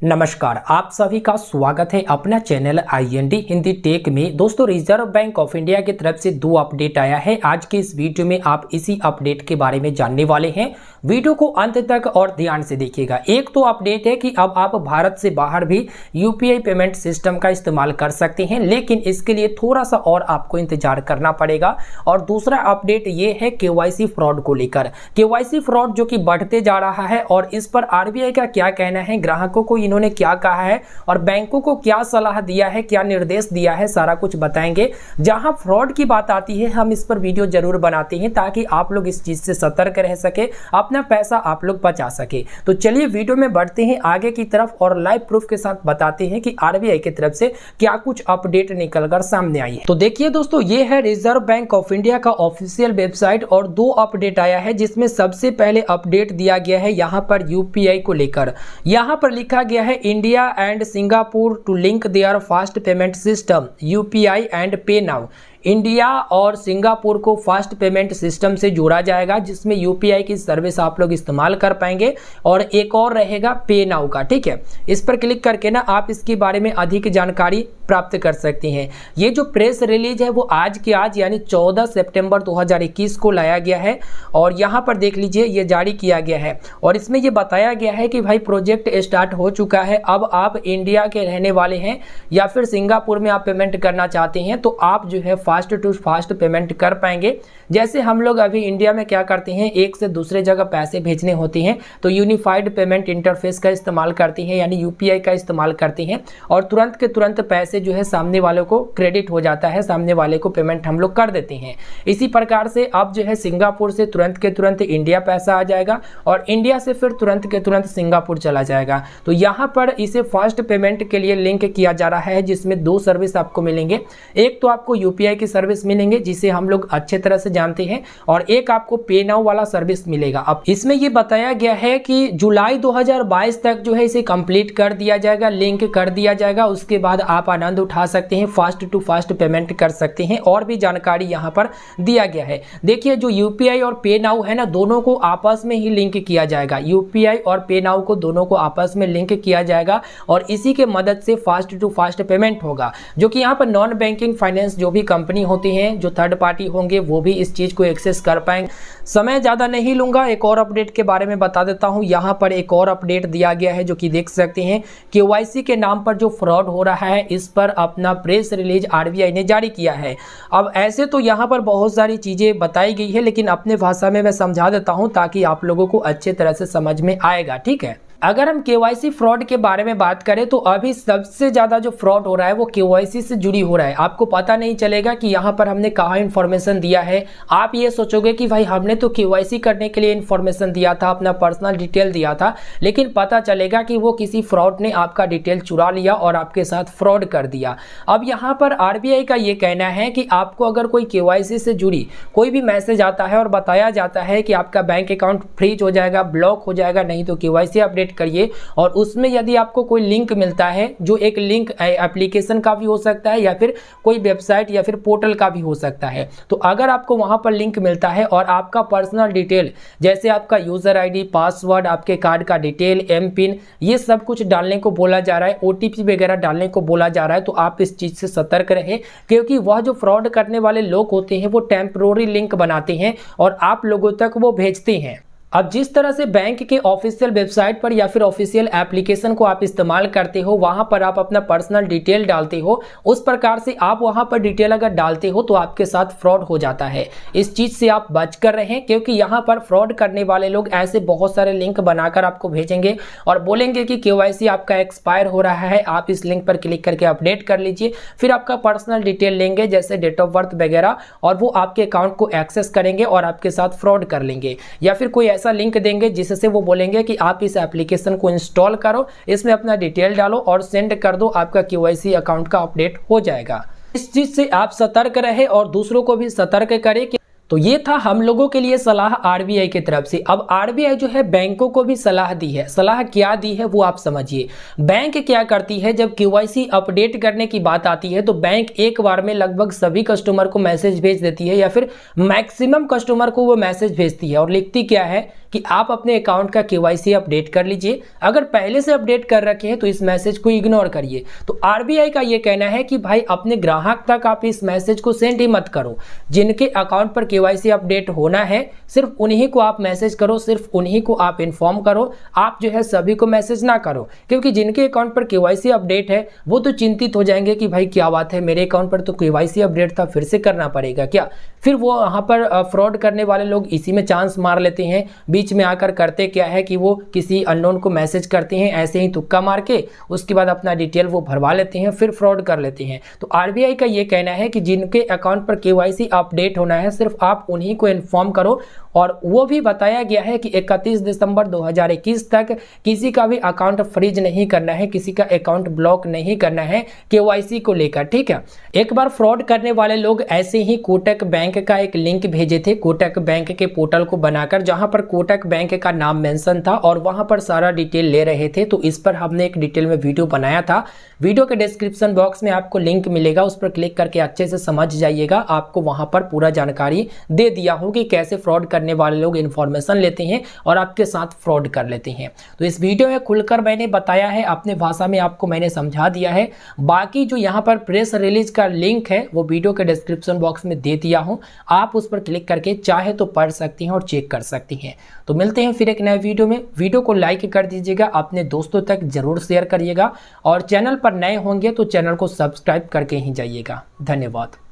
नमस्कार, आप सभी का स्वागत है अपना चैनल IND हिंदी टेक में। दोस्तों, रिजर्व बैंक ऑफ इंडिया की तरफ से 2 अपडेट आया है। आज के इस वीडियो में आप इसी अपडेट के बारे में जानने वाले हैं। वीडियो को अंत तक और ध्यान से देखिएगा। एक तो अपडेट है कि अब आप भारत से बाहर भी UPI पेमेंट सिस्टम का इस्तेमाल कर सकते हैं, लेकिन इसके लिए थोड़ा सा और आपको इंतजार करना पड़ेगा। और दूसरा अपडेट ये है KYC फ्रॉड को लेकर। KYC फ्रॉड जो कि बढ़ते जा रहा है और इस पर RBI का क्या कहना है, ग्राहकों को इन्होंने क्या कहा है और बैंकों को क्या सलाह दिया है, क्या निर्देश दिया है, सारा कुछ बताएंगे। जहां फ्रॉड की बात आती है हम इस पर वीडियो जरूर बनाते हैं ताकि आप लोग इस चीज से सतर्क रह सके, अपना पैसा आप लोग बचा सके। तो चलिए वीडियो में बढ़ते हैं आगे की तरफ और लाइव प्रूफ के साथ बताते हैं कि RBI की तरफ से क्या कुछ अपडेट निकलकर सामने आई है। तो देखिए दोस्तों, ये है रिजर्व बैंक ऑफ इंडिया का ऑफिशियल वेबसाइट और 2 अपडेट आया है, जिसमें सबसे पहले अपडेट दिया गया है यहाँ पर UPI को लेकर। यहाँ पर लिखा गया है India and Singapore to link their fast payment system UPI and PayNow. India और सिंगापुर को फास्ट पेमेंट सिस्टम से जोड़ा जाएगा, जिसमें UPI की सर्विस आप लोग इस्तेमाल कर पाएंगे। और एक और रहेगा पे नाउ का, ठीक है। इस पर क्लिक करके ना आप इसके बारे में अधिक जानकारी प्राप्त कर सकते हैं। ये जो प्रेस रिलीज है वो आज के आज यानी 14 सितंबर 2021 को लाया गया है और यहाँ पर देख लीजिए ये जारी किया गया है। और इसमें ये बताया गया है कि भाई प्रोजेक्ट स्टार्ट हो चुका है। अब आप इंडिया के रहने वाले हैं या फिर सिंगापुर में आप पेमेंट करना चाहते हैं तो आप जो है फास्ट टू फास्ट पेमेंट कर पाएंगे। जैसे हम लोग अभी इंडिया में क्या करते हैं, एक से दूसरे जगह पैसे भेजने होते हैं तो यूनिफाइड पेमेंट इंटरफेस का इस्तेमाल करते हैं, यानी UPI का इस्तेमाल करते हैं और तुरंत के तुरंत पैसे जो है सामने वालों को क्रेडिट हो जाता है, सामने वाले को पेमेंट हम लोग कर देते हैं। इसी प्रकार से अब जो है सिंगापुर से तुरंत के तुरंत इंडिया पैसा आ जाएगा और इंडिया से फिर तुरंत के तुरंत सिंगापुर चला जाएगा। तो यहाँ पर इसे फास्ट पेमेंट के लिए लिंक किया जा रहा है, जिसमें 2 सर्विस आपको मिलेंगे। एक तो आपको UPI की सर्विस मिलेंगे जिसे हम लोग अच्छे तरह से जानते हैं और एक आपको पे नाउ वाला सर्विस मिलेगा। अब इसमें ये बताया गया है कि जुलाई 2022 तक जो है इसे कंप्लीट कर दिया जाएगा, लिंक कर दिया जाएगा। उसके बाद आप आनंद उठा सकते हैं, फास्ट टू फास्ट पेमेंट कर सकते हैं। और भी जानकारी यहाँ पर दिया गया है। देखिए जो UPI और पे नाउ है ना, दोनों को आपस में ही लिंक किया जाएगा। UPI और पे नाउ को दोनों को आपस में लिंक किया जाएगा और इसी के मदद से फास्ट टू फास्ट पेमेंट होगा, जो कि यहाँ पर नॉन बैंकिंग फाइनेंस जो भी कंपनी होती हैं, जो थर्ड पार्टी होंगे, वो भी इस चीज को एक्सेस कर पाएंगे। समय ज्यादा नहीं लूंगा, एक और अपडेट के बारे में बता देता हूं। यहाँ पर एक और अपडेट दिया गया है जो कि देख सकते हैं, KYC के नाम पर जो फ्रॉड हो रहा है इस पर अपना प्रेस रिलीज RBI ने जारी किया है। अब ऐसे तो यहाँ पर बहुत सारी चीजें बताई गई है, लेकिन अपने भाषा में मैं समझा देता हूँ ताकि आप लोगों को अच्छे तरह से समझ में आएगा, ठीक है। अगर हम KYC फ्रॉड के बारे में बात करें तो अभी सबसे ज़्यादा जो फ्रॉड हो रहा है वो KYC से जुड़ी हो रहा है। आपको पता नहीं चलेगा कि यहाँ पर हमने कहाँ इन्फॉर्मेशन दिया है। आप ये सोचोगे कि भाई हमने तो KYC करने के लिए इन्फॉर्मेशन दिया था, अपना पर्सनल डिटेल दिया था, लेकिन पता चलेगा कि वो किसी फ्रॉड ने आपका डिटेल चुरा लिया और आपके साथ फ्रॉड कर दिया। अब यहाँ पर RBI का ये कहना है कि आपको अगर कोई KYC से जुड़ी कोई भी मैसेज आता है और बताया जाता है कि आपका बैंक अकाउंट फ्रीज हो जाएगा, ब्लॉक हो जाएगा, नहीं तो KYC अपडेट करिए, और उसमें यदि आपको कोई लिंक मिलता है, जो एक लिंक एप्लीकेशन का भी हो सकता है या फिर कोई वेबसाइट या फिर पोर्टल का भी हो सकता है, तो अगर आपको वहां पर लिंक मिलता है और आपका पर्सनल डिटेल जैसे आपका यूजर ID, पासवर्ड, आपके कार्ड का डिटेल, MPIN, ये सब कुछ डालने को बोला जा रहा है, OTP वगैरह डालने को बोला जा रहा है, तो आप इस चीज से सतर्क रहें, क्योंकि वह जो फ्रॉड करने वाले लोग होते हैं वो टेम्परोरी लिंक बनाते हैं और आप लोगों तक वो भेजते हैं। अब जिस तरह से बैंक के ऑफिशियल वेबसाइट पर या फिर ऑफिशियल एप्लीकेशन को आप इस्तेमाल करते हो, वहां पर आप अपना पर्सनल डिटेल डालते हो, उस प्रकार से आप वहां पर डिटेल अगर डालते हो तो आपके साथ फ्रॉड हो जाता है। इस चीज से आप बच कर रहें, क्योंकि यहाँ पर फ्रॉड करने वाले लोग ऐसे बहुत सारे लिंक बनाकर आपको भेजेंगे और बोलेंगे कि KYC आपका एक्सपायर हो रहा है, आप इस लिंक पर क्लिक करके अपडेट कर लीजिए। फिर आपका पर्सनल डिटेल लेंगे जैसे डेट ऑफ बर्थ वगैरह, और वो आपके अकाउंट को एक्सेस करेंगे और आपके साथ फ्रॉड कर लेंगे। या फिर कोई ऐसा लिंक देंगे जिससे वो बोलेंगे कि आप इस एप्लीकेशन को इंस्टॉल करो, इसमें अपना डिटेल डालो और सेंड कर दो, आपका KYC अकाउंट का अपडेट हो जाएगा। इस चीज से आप सतर्क रहे और दूसरों को भी सतर्क करें तो ये था हम लोगों के लिए सलाह आरबीआई की तरफ से। अब आरबीआई जो है बैंकों को भी सलाह दी है। सलाह क्या दी है वो आप समझिए। बैंक क्या करती है, जब केवाईसी अपडेट करने की बात आती है तो बैंक एक बार में लगभग सभी कस्टमर को मैसेज भेज देती है, या फिर मैक्सिमम कस्टमर को वो मैसेज भेजती है और लिखती क्या है कि आप अपने अकाउंट का केवाईसी अपडेट कर लीजिए। अगर पहले से अपडेट कर रखे हैं तो इस मैसेज को इग्नोर करिए। तो आरबीआई का ये कहना है कि भाई अपने ग्राहक तक आप इस मैसेज को सेंड ही मत करो। जिनके अकाउंट पर केवाईसी अपडेट होना है सिर्फ उन्हीं को आप मैसेज करो, सिर्फ उन्हीं को आप इन्फॉर्म करो। आप जो है सभी को मैसेज ना करो, क्योंकि जिनके अकाउंट पर केवाईसी अपडेट है वो तो चिंतित हो जाएंगे कि भाई क्या बात है, मेरे अकाउंट पर तो केवाईसी अपडेट था, फिर से करना पड़ेगा क्या। फिर वो वहाँ पर फ्रॉड करने वाले लोग इसी में चांस मार लेते हैं। बीच में आकर करते क्या है कि वो किसी अननोन को मैसेज करते हैं ऐसे ही तुक्का मार के, उसके बाद अपना डिटेल वो भरवा लेते हैं, फिर फ्रॉड कर लेते हैं। तो आरबीआई का ये कहना है कि जिनके अकाउंट पर केवाईसी अपडेट होना है सिर्फ आप उन्हीं को इन्फॉर्म करो। और वो भी बताया गया है कि 31 दिसंबर 2021 तक किसी का भी अकाउंट फ्रीज नहीं करना है, किसी का अकाउंट ब्लॉक नहीं करना है केवाईसी को लेकर, ठीक है। एक बार फ्रॉड करने वाले लोग ऐसे ही कोटक बैंक का एक लिंक भेजे थे, कोटक बैंक के पोर्टल को बनाकर, जहां पर कोटक बैंक का नाम मेंशन था और वहां पर सारा डिटेल ले रहे थे। तो इस पर हमने एक डिटेल में वीडियो बनाया था। वीडियो के डिस्क्रिप्शन बॉक्स में आपको लिंक मिलेगा, उस पर क्लिक करके अच्छे से समझ जाइएगा। आपको वहां पर पूरा जानकारी दे दिया हूं कि कैसे फ्रॉड करने वाले लोग इन्फॉर्मेशन लेते हैं और आपके साथ फ्रॉड कर लेते हैं। तो इस वीडियो में खुलकर मैंने बताया है, अपने भाषा में आपको मैंने समझा दिया है। बाकी जो यहाँ पर प्रेस रिलीज का लिंक है वो वीडियो के डिस्क्रिप्शन बॉक्स में दे दिया हूँ, आप उस पर क्लिक करके चाहे तो पढ़ सकती हैं और चेक कर सकती हैं। तो मिलते हैं फिर एक नए वीडियो में। वीडियो को लाइक कर दीजिएगा, अपने दोस्तों तक जरूर शेयर करिएगा और चैनल पर नए होंगे तो चैनल को सब्सक्राइब करके ही जाइएगा। धन्यवाद।